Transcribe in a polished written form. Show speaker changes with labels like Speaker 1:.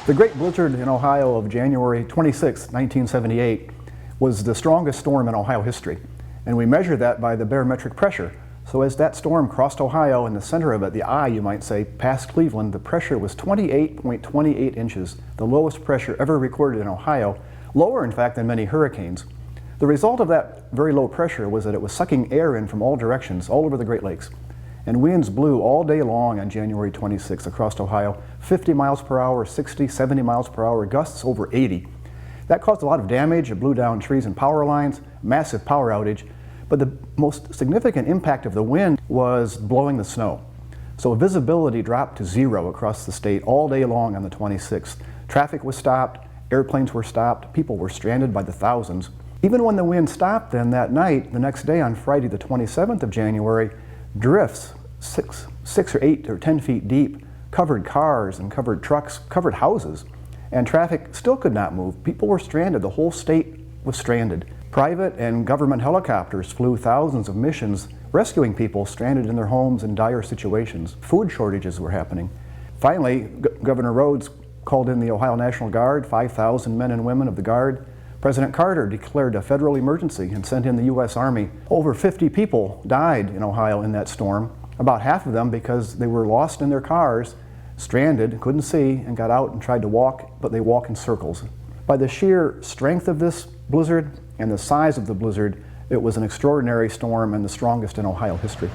Speaker 1: The Great Blizzard in Ohio of January 26, 1978 was the strongest storm in Ohio history, and we measured that by the barometric pressure. So as that storm crossed Ohio, in the center of it, the eye, you might say, past Cleveland, the pressure was 28.28 inches, the lowest pressure ever recorded in Ohio, lower in fact than many hurricanes. The result of that very low pressure was that it was sucking air in from all directions, all over the Great Lakes. And winds blew all day long on January 26 across Ohio, 50 miles per hour, 60, 70 miles per hour, gusts over 80. That caused a lot of damage. It blew down trees and power lines, massive power outage. But the most significant impact of the wind was blowing the snow. So visibility dropped to zero across the state all day long on the 26th. Traffic was stopped, airplanes were stopped, people were stranded by the thousands. Even when the wind stopped then that night, the next day on Friday the 27th of January, drifts 6 or 8 or 10 feet deep covered cars and covered trucks, covered houses, and traffic still could not move. People were stranded. The whole state was stranded. Private and government helicopters flew thousands of missions rescuing people stranded in their homes in dire situations. Food shortages were happening. Finally, Governor Rhodes called in the Ohio National Guard, 5,000 men and women of the Guard. President Carter declared a federal emergency and sent in the U.S. Army. Over 50 people died in Ohio in that storm, about half of them because they were lost in their cars, stranded, couldn't see, and got out and tried to walk, but they walk in circles. By the sheer strength of this blizzard and the size of the blizzard, it was an extraordinary storm and the strongest in Ohio history.